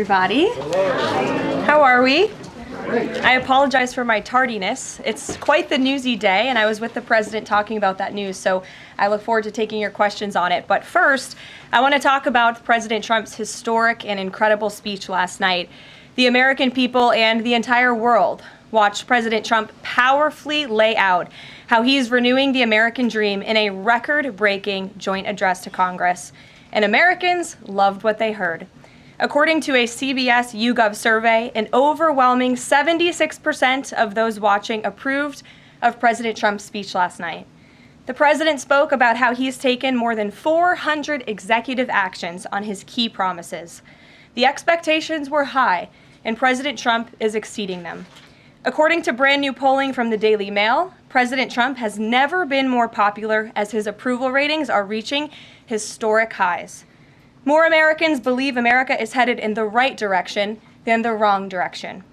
Everybody. Hello. How are we? I apologize for my tardiness. It's quite the newsy day, and I was with the president talking about that news, so I look forward to taking your questions on it. But first, I want to talk about President Trump's historic and incredible speech last night. The American people and the entire world watched President Trump powerfully lay out how he's renewing the American dream in a record-breaking joint address to Congress. And Americans loved what they heard. According to a CBS YouGov survey, an overwhelming 76% of those watching approved of President Trump's speech last night. The president spoke about how he's taken more than 400 executive actions on his key promises. The expectations were high, and President Trump is exceeding them. According to brand new polling from the Daily Mail, President Trump has never been more popular as his approval ratings are reaching historic highs. More Americans believe America is headed in the right direction than the wrong direction.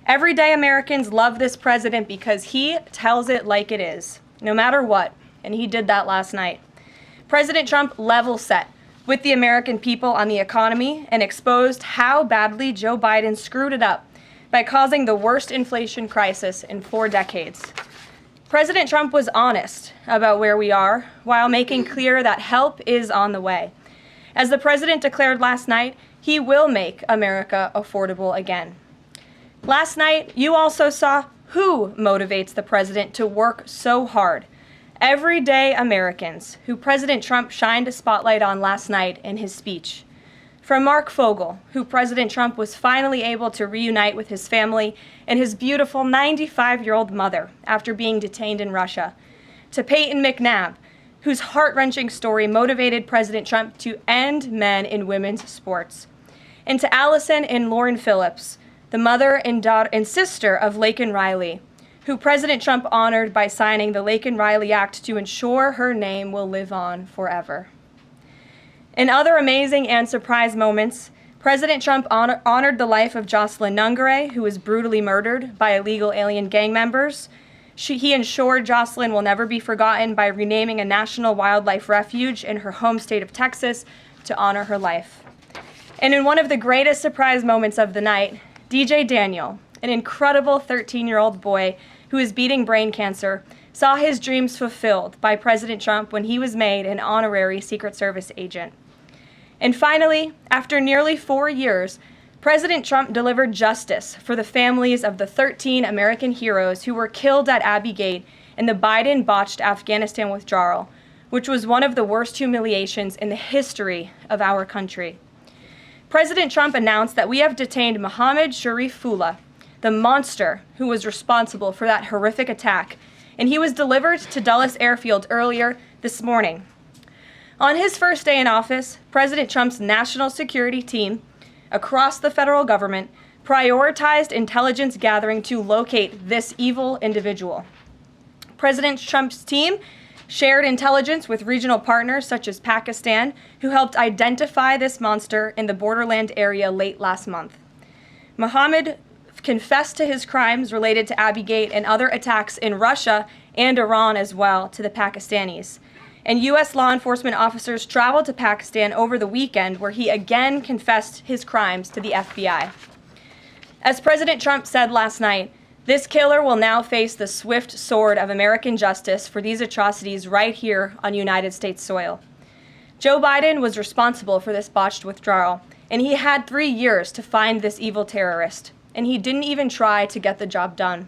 Everyday Americans love this president because he tells it like it is, no matter what, and he did that last night. President Trump level set with the American people on the economy and exposed how badly Joe Biden screwed it up by causing the worst inflation crisis in 4 decades. President Trump was honest about where we are while making clear that help is on the way. As the president declared last night, he will make America affordable again. Last night, you also saw who motivates the president to work so hard. Everyday Americans, who President Trump shined a spotlight on last night in his speech. From Mark Fogel, who President Trump was finally able to reunite with his family and his beautiful 95-year-old mother after being detained in Russia, to Peyton McNabb, whose heart-wrenching story motivated President Trump to end men in women's sports, and to Allison and Lauren Phillips, the mother and daughter and sister of Laken Riley, who President Trump honored by signing the Laken Riley Act to ensure her name will live on forever. In other amazing and surprise moments, President Trump honored the life of Jocelyn Nungare, who was brutally murdered by illegal alien gang members. He ensured Jocelyn will never be forgotten by renaming a national wildlife refuge in her home state of Texas to honor her life. And in one of the greatest surprise moments of the night, DJ Daniel, an incredible 13-year-old boy who is beating brain cancer, saw his dreams fulfilled by President Trump when he was made an honorary Secret Service agent. And finally, after nearly 4 years, President Trump delivered justice for the families of the 13 American heroes who were killed at Abbey Gate in the Biden-botched Afghanistan withdrawal, which was one of the worst humiliations in the history of our country. President Trump announced that we have detained Mohammed Sharifullah, the monster who was responsible for that horrific attack, and he was delivered to Dulles Airfield earlier this morning. On his first day in office, President Trump's national security team across the federal government prioritized intelligence gathering to locate this evil individual. President Trump's team shared intelligence with regional partners such as Pakistan, who helped identify this monster in the borderland area late last month. Mohammed confessed to his crimes related to Abbey Gate and other attacks in Russia and Iran as well to the Pakistanis. And U.S. law enforcement officers traveled to Pakistan over the weekend, where he again confessed his crimes to the FBI. As President Trump said last night, this killer will now face the swift sword of American justice for these atrocities right here on United States soil. Joe Biden was responsible for this botched withdrawal, and he had 3 years to find this evil terrorist, and he didn't even try to get the job done.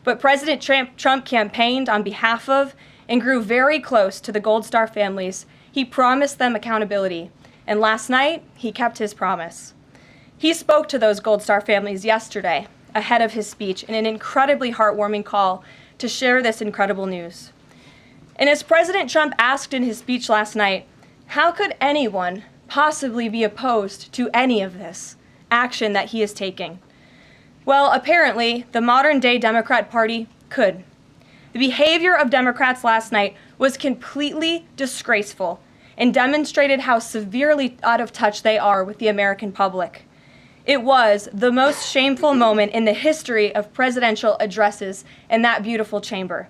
But President Trump campaigned on behalf of and grew very close to the Gold Star families. He promised them accountability, and last night, he kept his promise. He spoke to those Gold Star families yesterday, ahead of his speech, in an incredibly heartwarming call to share this incredible news. And as President Trump asked in his speech last night, how could anyone possibly be opposed to any of this action that he is taking? Well, apparently, the modern-day Democrat Party could. The behavior of Democrats last night was completely disgraceful and demonstrated how severely out of touch they are with the American public. It was the most shameful moment in the history of presidential addresses in that beautiful chamber.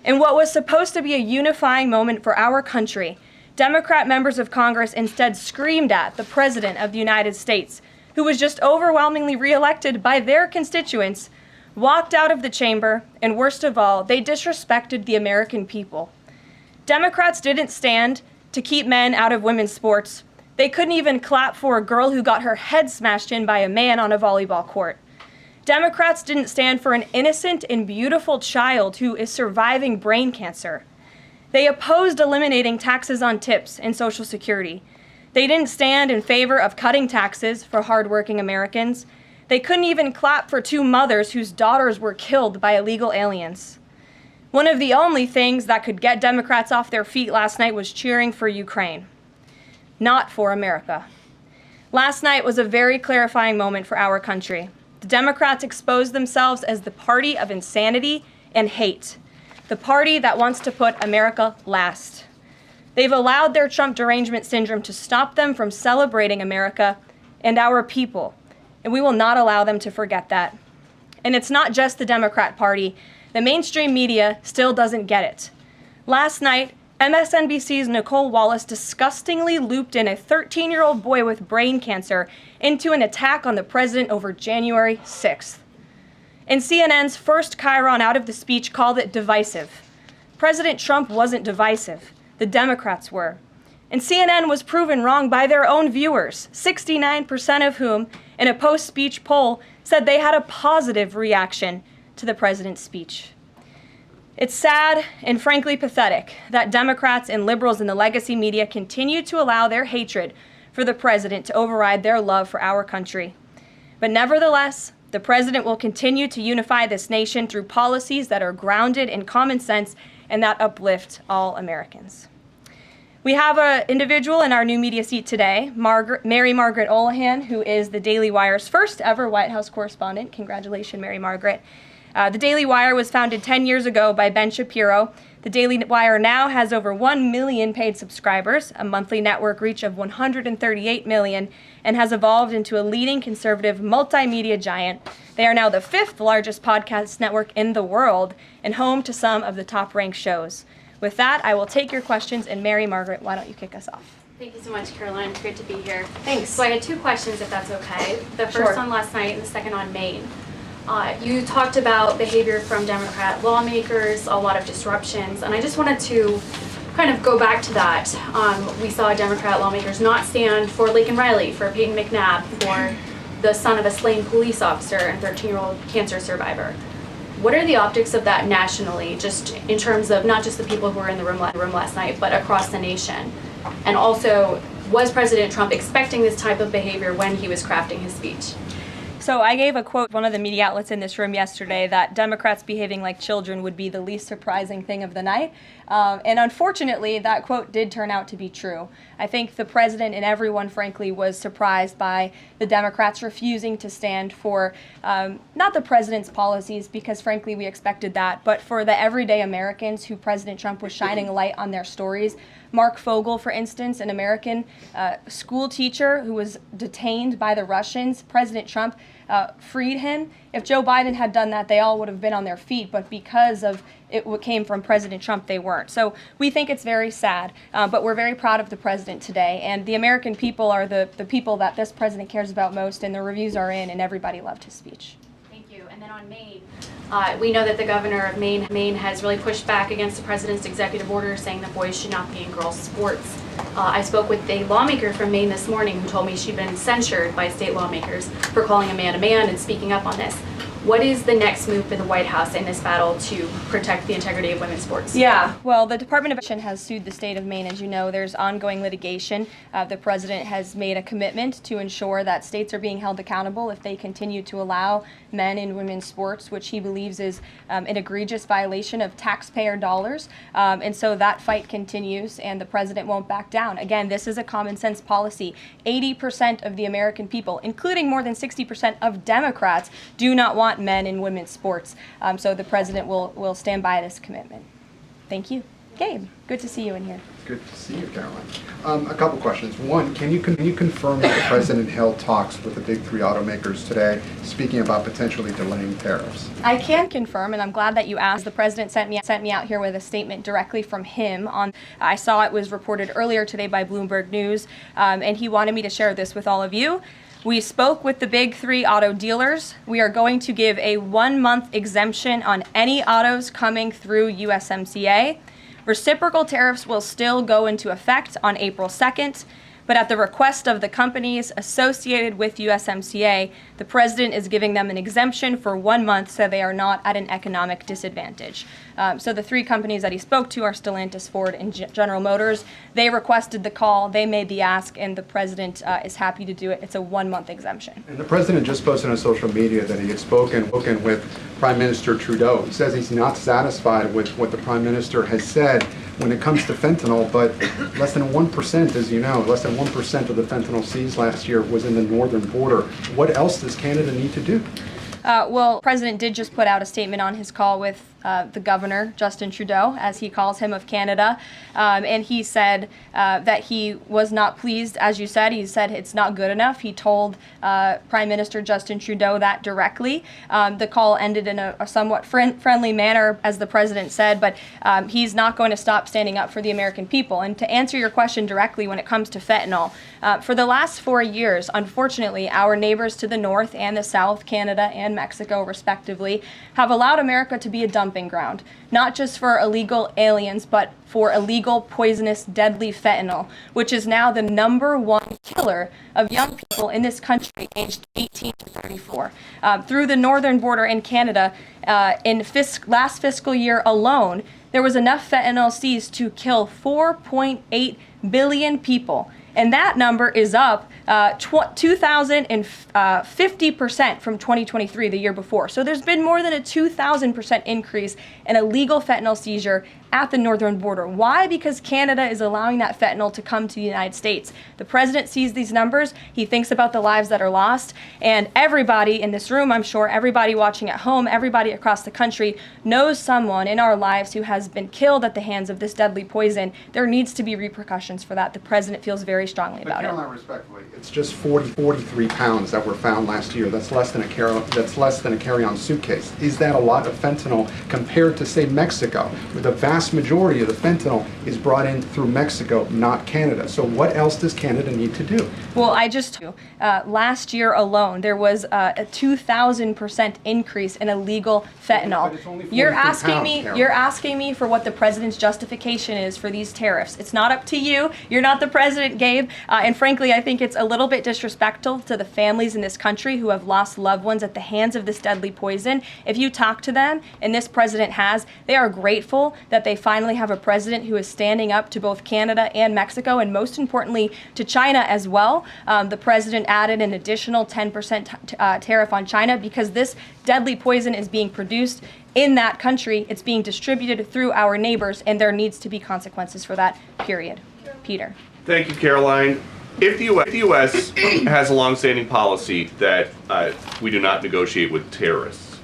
In what was supposed to be a unifying moment for our country, Democrat members of Congress instead screamed at the President of the United States, who was just overwhelmingly reelected by their constituents, walked out of the chamber, and worst of all, they disrespected the American people. Democrats didn't stand to keep men out of women's sports. They couldn't even clap for a girl who got her head smashed in by a man on a volleyball court. Democrats didn't stand for an innocent and beautiful child who is surviving brain cancer. They opposed eliminating taxes on tips and Social Security. They didn't stand in favor of cutting taxes for hardworking Americans. They couldn't even clap for two mothers whose daughters were killed by illegal aliens. One of the only things that could get Democrats off their feet last night was cheering for Ukraine, not for America. Last night was a very clarifying moment for our country. The Democrats exposed themselves as the party of insanity and hate, the party that wants to put America last. They've allowed their Trump derangement syndrome to stop them from celebrating America and our people, and we will not allow them to forget that. And it's not just the Democrat Party. The mainstream media still doesn't get it. Last night, MSNBC's Nicole Wallace disgustingly looped in a 13-year-old boy with brain cancer into an attack on the president over January 6th. And CNN's first chyron out of the speech called it divisive. President Trump wasn't divisive. The Democrats were. And CNN was proven wrong by their own viewers, 69% of whom, in a post-speech poll, said they had a positive reaction to the president's speech. It's sad and frankly pathetic that Democrats and liberals in the legacy media continue to allow their hatred for the president to override their love for our country. But nevertheless, the president will continue to unify this nation through policies that are grounded in common sense and that uplift all Americans. We have an individual in our new media seat today, Mary Margaret Olohan, who is the Daily Wire's first ever White House correspondent. Congratulations, Mary Margaret. The Daily Wire was founded 10 years ago by Ben Shapiro. The Daily Wire now has over 1 million paid subscribers, a monthly network reach of 138 million, and has evolved into a leading conservative multimedia giant. They are now the 5th largest podcast network in the world and home to some of the top-ranked shows. With that, I will take your questions, and Mary Margaret, why don't you kick us off? Thank you so much, Karoline. It's great to be here. Thanks. So I had 2 questions, if that's okay. The first on last night and the second on Maine. You talked about behavior from Democrat lawmakers, a lot of disruptions, and I just wanted to kind of go back to that. We saw Democrat lawmakers not stand for Laken Riley, for Peyton McNabb, for the son of a slain police officer and 13-year-old cancer survivor. What are the optics of that nationally, just in terms of not just the people who were in the room last night, but across the nation? And also, was President Trump expecting this type of behavior when he was crafting his speech? So I gave a quote to one of the media outlets in this room yesterday that Democrats behaving like children would be the least surprising thing of the night. And unfortunately, that quote did turn out to be true. I think the president and everyone, frankly, was surprised by the Democrats refusing to stand for not the president's policies, because frankly, we expected that, but for the everyday Americans who President Trump was shining a light on their stories. Mark Fogel, for instance, an American school teacher who was detained by the Russians. President Trump freed him. If Joe Biden had done that, they all would have been on their feet, but because of it came from President Trump, they weren't. So we think it's very sad, but we're very proud of the president today, and the American people are the people that this president cares about most, and the reviews are in, and everybody loved his speech. Thank you. And then on Maine, we know that the governor of Maine has really pushed back against the president's executive order saying that boys should not be in girls' sports. I spoke with a lawmaker from Maine this morning who told me she'd been censured by state lawmakers for calling a man and speaking up on this. What is the next move for the White House in this battle to protect the integrity of women's sports? Yeah, well, the Department of Education has sued the state of Maine. As you know, there's ongoing litigation. The president has made a commitment to ensure that states are being held accountable if they continue to allow men in women's sports, which he believes is an egregious violation of taxpayer dollars. And so that fight continues, and the president won't back down. Again, this is a common sense policy. 80% of the American people, including more than 60% of Democrats, do not want men in women's sports. So the president will stand by this commitment. Thank you. Gabe, good to see you in here. Good to see you, Karoline. A couple questions. One, can you confirm that the president held talks with the big 3 automakers today, speaking about potentially delaying tariffs? I can confirm, and I'm glad that you asked. The president sent me out here with a statement directly from him. I saw it was reported earlier today by Bloomberg News, and he wanted me to share this with all of you. We spoke with the big three auto dealers. We are going to give a 1-month exemption on any autos coming through USMCA. Reciprocal tariffs will still go into effect on April 2nd. But at the request of the companies associated with USMCA, the president is giving them an exemption for 1 month so they are not at an economic disadvantage. So the three companies that he spoke to are Stellantis, Ford, and General Motors. They requested the call, they made the ask, and the president is happy to do it. It's a 1-month exemption. And the president just posted on social media that he had spoken with Prime Minister Trudeau. He says he's not satisfied with what the Prime Minister has said when it comes to fentanyl, but less than 1%, as you know, less than 1% of the fentanyl seized last year was in the northern border. What else does Canada need to do? Well, the president did just put out a statement on his call with the governor, Justin Trudeau, as he calls him, of Canada. And he said that he was not pleased, as you said. He said it's not good enough. He told Prime Minister Justin Trudeau that directly. The call ended in a somewhat friendly manner, as the president said, but he's not going to stop standing up for the American people. And to answer your question directly when it comes to fentanyl, for the last 4 years, unfortunately, our neighbors to the north and the south, Canada and Mexico, respectively, have allowed America to be a dumping ground, not just for illegal aliens, but for illegal, poisonous, deadly fentanyl, which is now the #1 killer of young people in this country aged 18 to 34. Through the northern border in Canada, in last fiscal year alone, there was enough fentanyl seized to kill 4.8 billion people. And that number is up 2,050% from 2023, the year before. So there's been more than a 2,000% increase in illegal fentanyl seizure at the northern border. Why? Because Canada is allowing that fentanyl to come to the United States. The president sees these numbers. He thinks about the lives that are lost. And everybody in this room, I'm sure, everybody watching at home, everybody across the country knows someone in our lives who has been killed at the hands of this deadly poison. There needs to be repercussions for that. The president feels very strongly about it. Karoline, respectfully, it's just 43 pounds that were found last year. That's less than a carry-on suitcase. Is that a lot of fentanyl compared to, say, Mexico, where the vast majority of the fentanyl is brought in through Mexico, not Canada? So what else does Canada need to do? Well, last year alone, there was a 2,000% increase in illegal fentanyl. But it's only 43 You're asking pounds, me. Karoline. You're asking me for what the president's justification is for these tariffs. It's not up to you. You're not the president, Gabe. And frankly, I think it's a little bit disrespectful to the families in this country who have lost loved ones at the hands of this deadly poison. If you talk to them, and this president has, they are grateful that they finally have a president who is standing up to both Canada and Mexico, and most importantly, to China as well. The president added an additional 10% tariff on China because this deadly poison is being produced in that country. It's being distributed through our neighbors, and there needs to be consequences for that, period. Peter. Thank you, Karoline. If the U.S. has a longstanding policy that we do not negotiate with terrorists,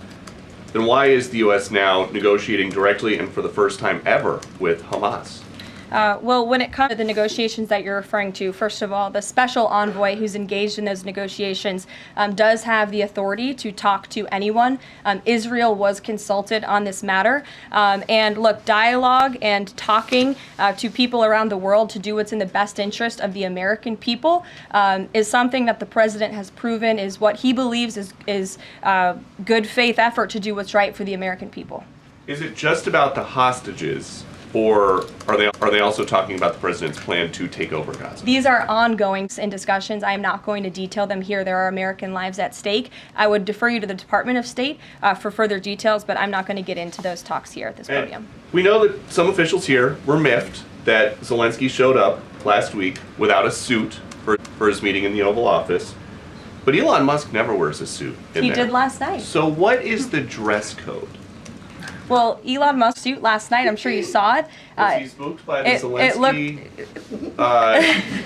then why is the U.S. now negotiating directly and for the first time ever with Hamas? Well, when it comes to the negotiations that you're referring to, first of all, the special envoy who's engaged in those negotiations does have the authority to talk to anyone. Israel was consulted on this matter. And look, dialogue and talking to people around the world to do what's in the best interest of the American people is something that the president has proven is what he believes is good faith effort to do what's right for the American people. Is it just about the hostages, or are they also talking about the president's plan to take over Gaza? These are ongoing in discussions. I am not going to detail them here. There are American lives at stake. I would defer you to the Department of State for further details, but I'm not going to get into those talks here at this podium. We know that some officials here were miffed that Zelensky showed up last week without a suit for his meeting in the Oval Office. But Elon Musk never wears a suit in He there. did last night. So what is the dress code? Well, Elon Musk's suit last night, I'm sure you saw it. Was he spooked by the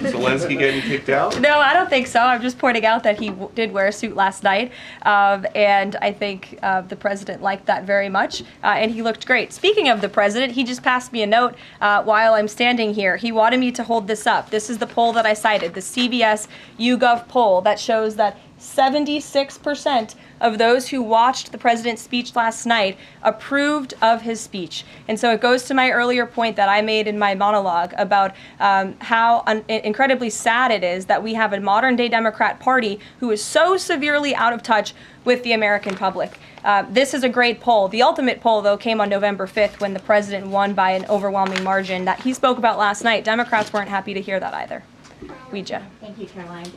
Zelensky getting kicked out? No, I don't think so. I'm just pointing out that he did wear a suit last night, and I think the president liked that very much, and he looked great. Speaking of the president, he just passed me a note while I'm standing here. He wanted me to hold this up. This is the poll that I cited, the CBS YouGov poll that shows that 76% of those who watched the president's speech last night approved of his speech. And so it goes to my earlier point that I made in my monologue about how incredibly sad it is that we have a modern-day Democrat Party who is so severely out of touch with the American public. This is a great poll. The ultimate poll, though, came on November 5th when the president won by an overwhelming margin that he spoke about last night. Democrats weren't happy to hear that either. Ouija. Thank you, Karoline.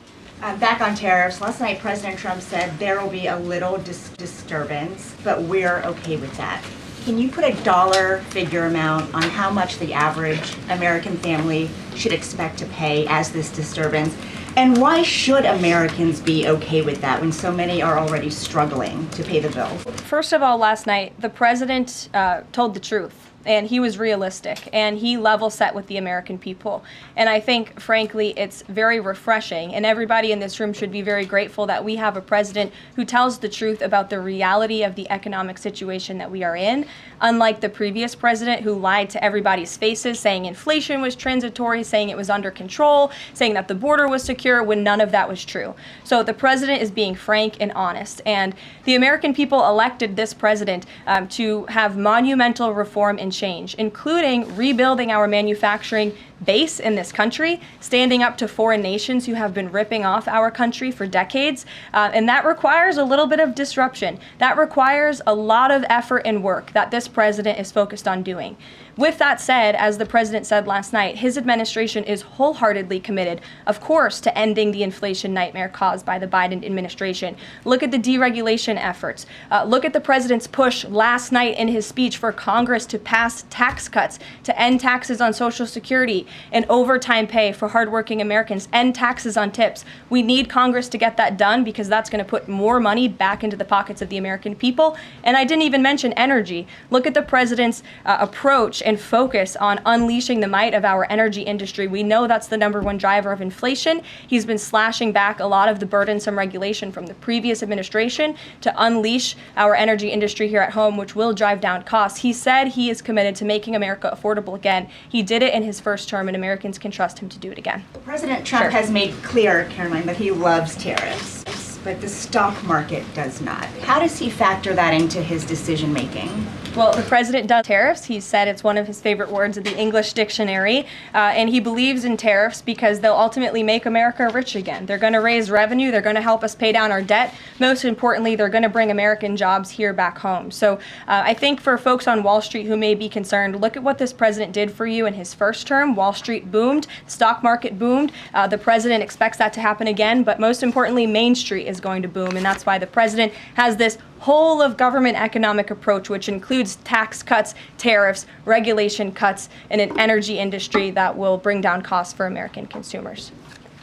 Back on tariffs, last night President Trump said there will be a little disturbance, but we're okay with that. Can you put a dollar figure amount on how much the average American family should expect to pay as this disturbance? And why should Americans be okay with that when so many are already struggling to pay the bill? First of all, last night, the president told the truth. And he was realistic, and he level set with the American people. And I think, frankly, it's very refreshing, and everybody in this room should be very grateful that we have a president who tells the truth about the reality of the economic situation that we are in, unlike the previous president who lied to everybody's faces, saying inflation was transitory, saying it was under control, saying that the border was secure, when none of that was true. So the president is being frank and honest, and the American people elected this president to have monumental reform and change, including rebuilding our manufacturing base in this country, standing up to foreign nations who have been ripping off our country for decades. And that requires a little bit of disruption. That requires a lot of effort and work that this president is focused on doing. With that said, as the president said last night, his administration is wholeheartedly committed, of course, to ending the inflation nightmare caused by the Biden administration. Look at the deregulation efforts. Look at the president's push last night in his speech for Congress to pass tax cuts, to end taxes on Social Security and overtime pay for hardworking Americans, end taxes on tips. We need Congress to get that done because that's going to put more money back into the pockets of the American people. And I didn't even mention energy. Look at the president's approach and focus on unleashing the might of our energy industry. We know that's the #1 driver of inflation. He's been slashing back a lot of the burdensome regulation from the previous administration to unleash our energy industry here at home, which will drive down costs. He said he is committed to making America affordable again. He did it in his first term, and Americans can trust him to do it again. President Trump has made clear, Caroline, that he loves tariffs, but the stock market does not. How does he factor that into his decision making? Well, the president does tariffs. He said it's one of his favorite words in the English dictionary, and he believes in tariffs because they'll ultimately make America rich again. They're going to raise revenue. They're going to help us pay down our debt. Most importantly, they're going to bring American jobs here back home. So I think for folks on Wall Street who may be concerned, look at what this president did for you in his first term. Wall Street boomed. Stock market boomed. The president expects that to happen again, but most importantly, Main Street is going to boom, and that's why the president has this whole of government economic approach, which includes tax cuts, tariffs, regulation cuts, and an energy industry that will bring down costs for American consumers.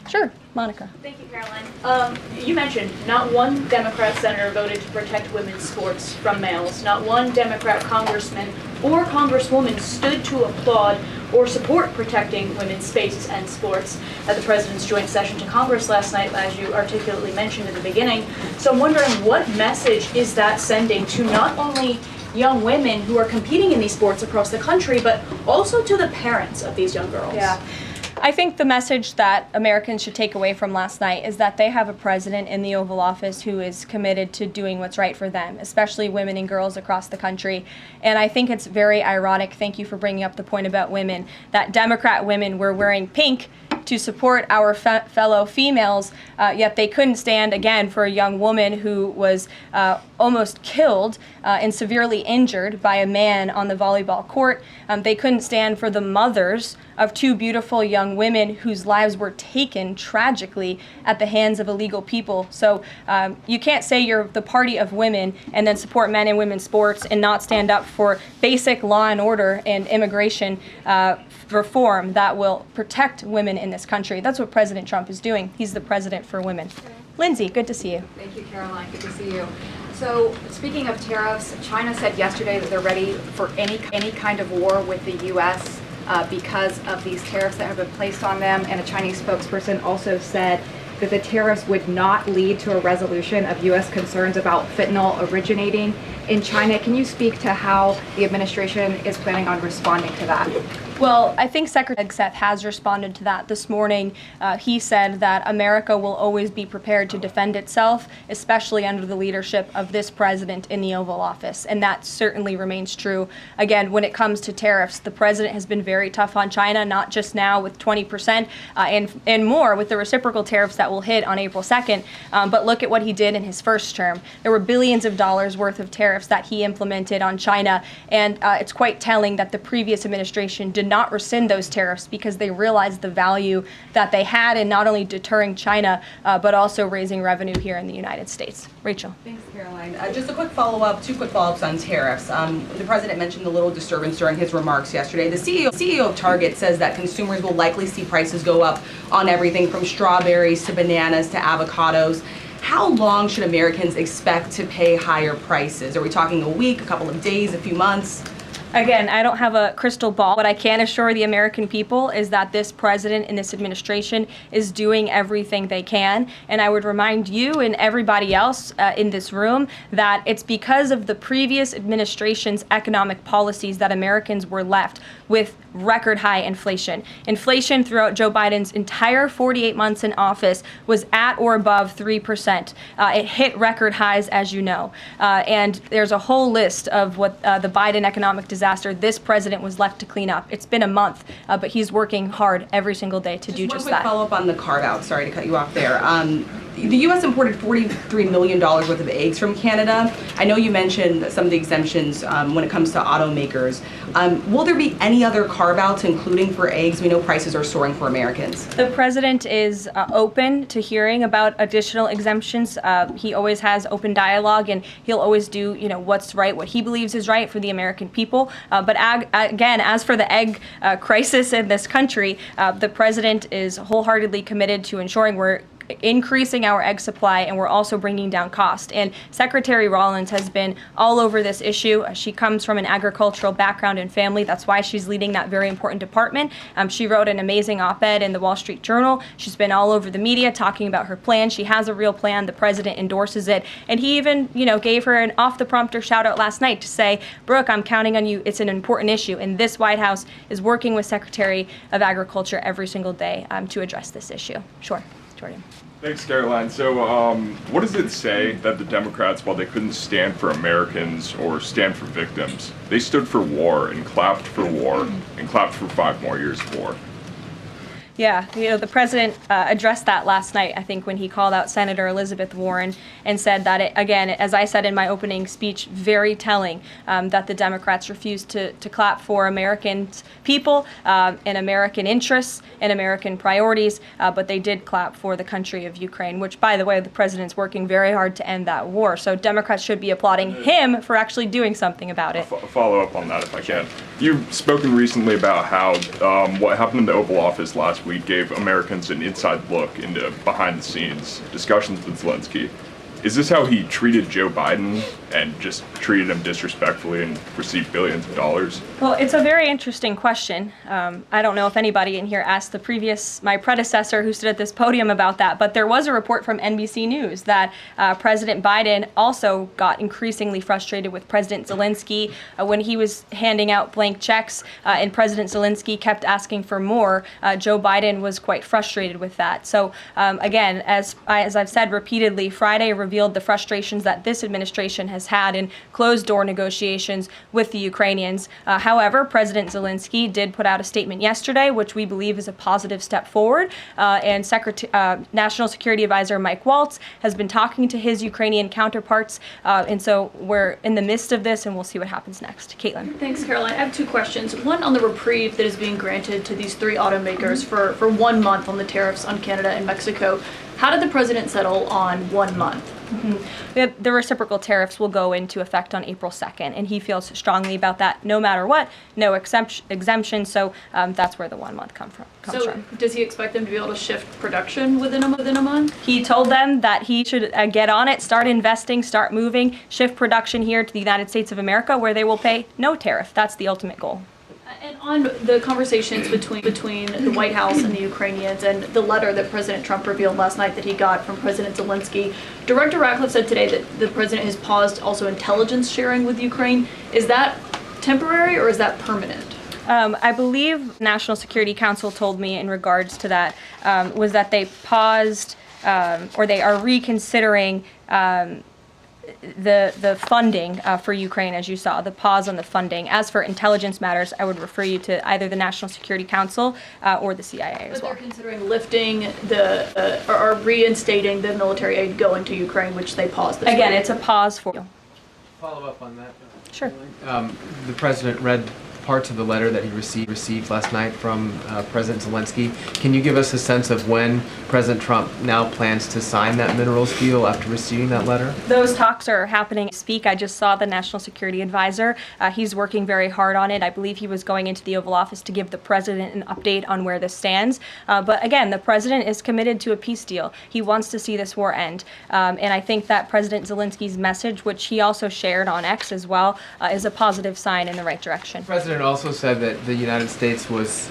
Sure, Monica. Thank you, Caroline. You mentioned not one Democrat senator voted to protect women's sports from males. Not one Democrat congressman or congresswoman stood to applaud or support protecting women's spaces and sports at the president's joint session to Congress last night, as you articulately mentioned at the beginning. So I'm wondering, what message is that sending to not only young women who are competing in these sports across the country, but also to the parents of these young girls? Yeah. I think the message that Americans should take away from last night is that they have a president in the Oval Office who is committed to doing what's right for them, especially women and girls across the country. And I think it's very ironic, thank you for bringing up the point about women, that Democrat women were wearing pink to support our fellow females, yet they couldn't stand, again, for a young woman who was almost killed and severely injured by a man on the volleyball court. They couldn't stand for the mothers of two beautiful young women whose lives were taken tragically at the hands of illegal people. So you can't say you're the party of women and then support men and women's sports and not stand up for basic law and order and immigration reform that will protect women in this country. That's what President Trump is doing. He's the president for women. Lindsay, good to see you. Thank you, Caroline. Good to see you. So, speaking of tariffs, China said yesterday that they're ready for any kind of war with the U.S. Because of these tariffs that have been placed on them. And a Chinese spokesperson also said that the tariffs would not lead to a resolution of U.S. concerns about fentanyl originating in China. Can you speak to how the administration is planning on responding to that? Well, I think Secretary Seth has responded to that this morning. He said that America will always be prepared to defend itself, especially under the leadership of this president in the Oval Office, and that certainly remains true. Again, when it comes to tariffs, the president has been very tough on China, not just now with 20% and more with the reciprocal tariffs that will hit on April 2nd, but look at what he did in his first term. There were billions of dollars worth of tariffs that he implemented on China, and it's quite telling that the previous administration did not rescind those tariffs because they realized the value that they had in not only deterring China, but also raising revenue here in the United States. Rachel. Thanks, Caroline. Just a quick follow-up, two quick follow-ups on tariffs. The president mentioned a little disturbance during his remarks yesterday. The CEO of Target says that consumers will likely see prices go up on everything from strawberries to bananas to avocados. How long should Americans expect to pay higher prices? Are we talking a week, a couple of days, a few months? Again, I don't have a crystal ball. What I can assure the American people is that this president and this administration is doing everything they can. And I would remind you and everybody else in this room that it's because of the previous administration's economic policies that Americans were left with record high inflation. Inflation throughout Joe Biden's entire 48 months in office was at or above 3%. It hit record highs, as you know. And there's a whole list of what the Biden economic disaster this president was left to clean up. It's been a month, but he's working hard every single day to do just One that. quick follow-up on the carve-out. Sorry to cut you off there. The U.S. imported $43 million worth of eggs from Canada. I know you mentioned some of the exemptions when it comes to automakers. Will there be any other carve-outs, including for eggs? We know prices are soaring for Americans. The president is open to hearing about additional exemptions. He always has open dialogue, and he'll always do, what's right, what he believes is right for the American people. But again, as for the egg crisis in this country, the president is wholeheartedly committed to ensuring we're increasing our egg supply, and we're also bringing down cost. And Secretary Rollins has been all over this issue. She comes from an agricultural background and family. That's why she's leading that very important department. She wrote an amazing op-ed in the Wall Street Journal. She's been all over the media talking about her plan. She has a real plan. The president endorses it. And he even, gave her an off-the-prompter shout-out last night to say, Brooke, I'm counting on you. It's an important issue. And this White House is working with Secretary of Agriculture every single day to address this issue. Sure. Jordan. Thanks, Caroline. So, what does it say that the Democrats, while they couldn't stand for Americans or stand for victims, they stood for war and clapped for war and clapped for 5 more years of war? Yeah, the president addressed that last night, I think, when he called out Senator Elizabeth Warren and said that, again, as I said in my opening speech, very telling that the Democrats refused to clap for American people and American interests and American priorities, but they did clap for the country of Ukraine, which, by the way, the president's working very hard to end that war. So Democrats should be applauding him for actually doing something about it. Follow up on that if I can. You've spoken recently about how what happened in the Oval Office last week gave Americans an inside look into behind-the-scenes discussions with Zelensky. Is this how he treated Joe Biden and just treated him disrespectfully and received billions of dollars? Well, it's a very interesting question. I don't know if anybody in here asked my predecessor who stood at this podium about that, but there was a report from NBC News that President Biden also got increasingly frustrated with President Zelensky when he was handing out blank checks and President Zelensky kept asking for more. Joe Biden was quite frustrated with that. So again, as I've said repeatedly, Friday revealed the frustrations that this administration has had in closed-door negotiations with the Ukrainians. However, President Zelensky did put out a statement yesterday, which we believe is a positive step forward. And National Security Advisor Mike Waltz has been talking to his Ukrainian counterparts. And so we're in the midst of this, and we'll see what happens next. Caitlin. Thanks, Caroline. I have 2 questions. One on the reprieve that is being granted to these 3 automakers for 1 month on the tariffs on Canada and Mexico. How did the president settle on 1 month? The reciprocal tariffs will go into effect on April 2nd, and he feels strongly about that no matter what, no exemption, so that's where the 1 month comes from. Does he expect them to be able to shift production within a month? He told them that he should get on it, start investing, start moving, shift production here to the United States of America, where they will pay no tariff. That's the ultimate goal. And on the conversations between the White House and the Ukrainians and the letter that President Trump revealed last night that he got from President Zelensky, Director Ratcliffe said today that the president has paused also intelligence sharing with Ukraine. Is that temporary or is that permanent? I believe National Security Council told me in regards to that was that they paused or they are reconsidering the funding for Ukraine, as you saw, the pause on the funding. As for intelligence matters, I would refer you to either the National Security Council or the CIA as well. But they're considering lifting or reinstating the military aid going to Ukraine, which they paused this Again, week. it's a pause for you. Follow up on that. Sure. The president read parts of the letter that he received last night from President Zelensky. Can you give us a sense of when President Trump now plans to sign that minerals deal after receiving that letter? Those talks are happening. I just saw the National Security Advisor. He's working very hard on it. I believe he was going into the Oval Office to give the president an update on where this stands. But again, the president is committed to a peace deal. He wants to see this war end. And I think that President Zelensky's message, which he also shared on X as well, is a positive sign in the right direction. The president also said that the United States was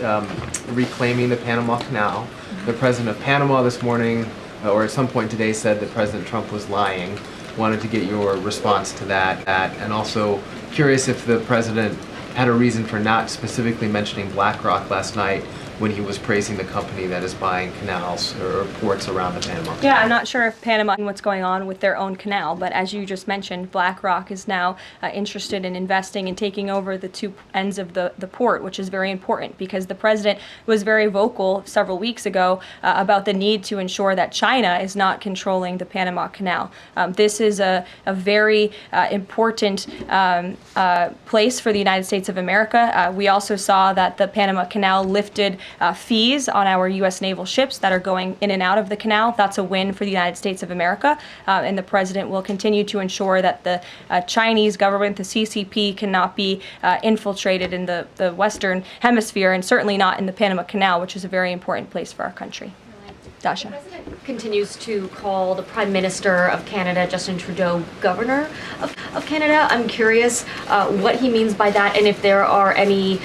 reclaiming the Panama Canal. The president of Panama this morning, or at some point today, said that President Trump was lying. Wanted to get your response to that, and also curious if the president had a reason for not specifically mentioning BlackRock last night when he was praising the company that is buying canals or ports around the Panama Canal. Yeah, I'm not sure if Panama and what's going on with their own canal, but as you just mentioned, BlackRock is now interested in investing and taking over the two ends of the port, which is very important because the president was very vocal several weeks ago about the need to ensure that China is not controlling the Panama Canal. This is a very important place for the United States of America. We also saw that the Panama Canal lifted fees on our U.S. naval ships that are going in and out of the canal. That's a win for the United States of America. And the president will continue to ensure that the Chinese government, the CCP, cannot be infiltrated in the Western Hemisphere and certainly not in the Panama Canal, which is a very important place for our country. Dasha. The president continues to call the Prime Minister of Canada, Justin Trudeau, Governor of Canada. I'm curious what he means by that and if there are any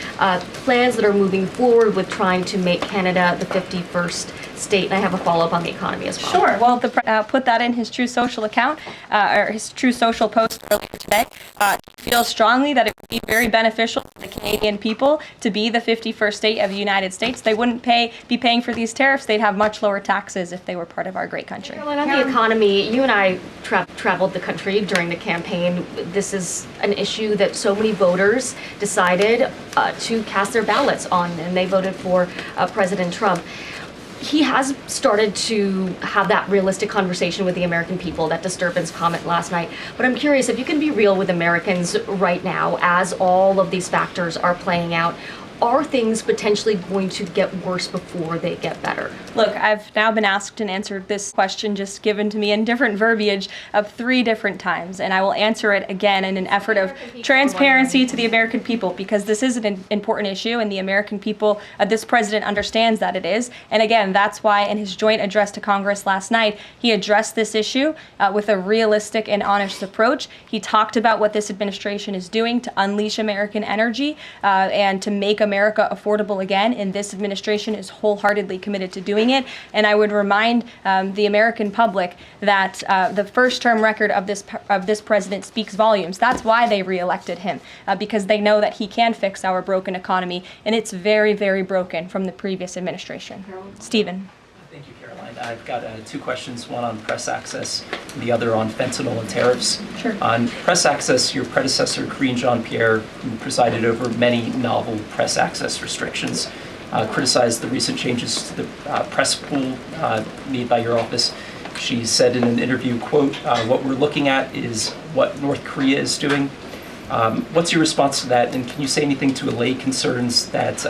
plans that are moving forward with trying to make Canada the 51st state. And I have a follow-up on the economy as well. Sure. Well, put that in his True Social account, or his True Social post earlier today. Feels strongly that it would be very beneficial for the Canadian people to be the 51st state of the United States. They wouldn't be paying for these tariffs. They'd have much lower taxes if they were part of our great country. Karoline, on the economy, you and I traveled the country during the campaign. This is an issue that so many voters decided to cast their ballots on, and they voted for President Trump. He has started to have that realistic conversation with the American people, that disturbance comment last night. But I'm curious if you can be real with Americans right now as all of these factors are playing out. Are things potentially going to get worse before they get better? Look, I've now been asked and answered this question just given to me in different verbiage of 3 different times, and I will answer it again in an effort of transparency to the American people because this is an important issue and the American people, this president understands that it is. And again, that's why in his joint address to Congress last night, he addressed this issue with a realistic and honest approach. He talked about what this administration is doing to unleash American energy and to make America affordable again, and this administration is wholeheartedly committed to doing it. And I would remind the American public that the first-term record of this president speaks volumes. That's why they reelected him, because they know that he can fix our broken economy, and it's very, very broken from the previous administration. Stephen. Thank you, Karoline. I've got 2 questions, one on press access, and the other on fentanyl and tariffs. Sure. On press access, your predecessor, Karine Jean-Pierre, who presided over many novel press access restrictions, criticized the recent changes to the press pool made by your office. She said in an interview, quote, what we're looking at is what North Korea is doing. What's your response to that, and can you say anything to allay concerns that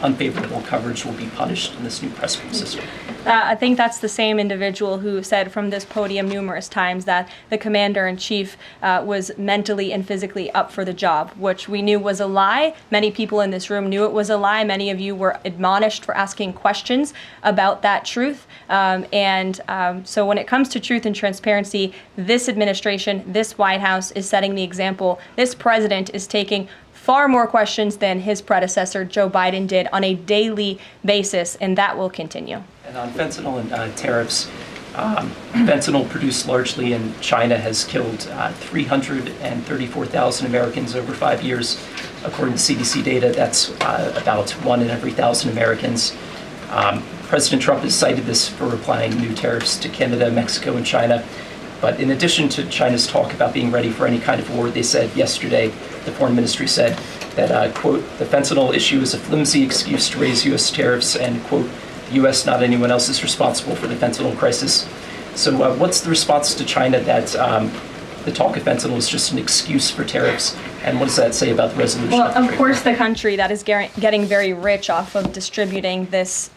unfavorable coverage will be punished in this new press pool system? I think that's the same individual who said from this podium numerous times that the commander-in-chief was mentally and physically up for the job, which we knew was a lie. Many people in this room knew it was a lie. Many of you were admonished for asking questions about that truth. So when it comes to truth and transparency, this administration, this White House is setting the example. This president is taking far more questions than his predecessor, Joe Biden, did on a daily basis, and that will continue. And on fentanyl and tariffs, Fentanyl produced largely in China has killed 334,000 Americans over 5 years. According to CDC data, that's about 1 in every 1,000 Americans. President Trump has cited this for applying new tariffs to Canada, Mexico, and China. But in addition to China's talk about being ready for any kind of war, they said yesterday, the foreign ministry said that, quote, the fentanyl issue is a flimsy excuse to raise U.S. tariffs, and, quote, U.S., not anyone else, is responsible for the fentanyl crisis. So what's the response to China that the talk of fentanyl is just an excuse for tariffs? And what does that say about the resolution? Well, of course, the country that is getting very rich off of distributing this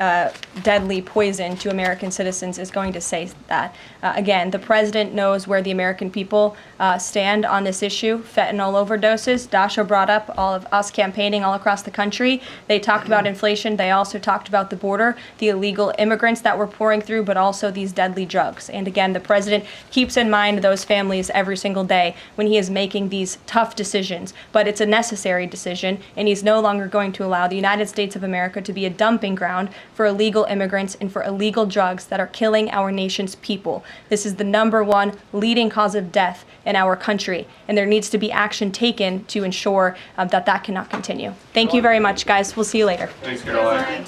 deadly poison to American citizens is going to say that. Again, the president knows where the American people stand on this issue. Fentanyl overdoses. Dasha brought up all of us campaigning all across the country. They talked about inflation. They also talked about the border, the illegal immigrants that we're pouring through, but also these deadly drugs. And again, the president keeps in mind those families every single day when he is making these tough decisions. But it's a necessary decision, and he's no longer going to allow the United States of America to be a dumping ground for illegal immigrants and for illegal drugs that are killing our nation's people. This is the #1 leading cause of death in our country, and there needs to be action taken to ensure that that cannot continue. Thank you very much, guys. We'll see you later. Thanks, Karoline.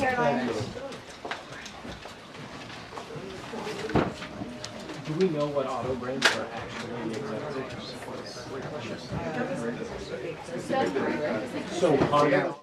Do we know what auto brands are actually exempted? So Honda.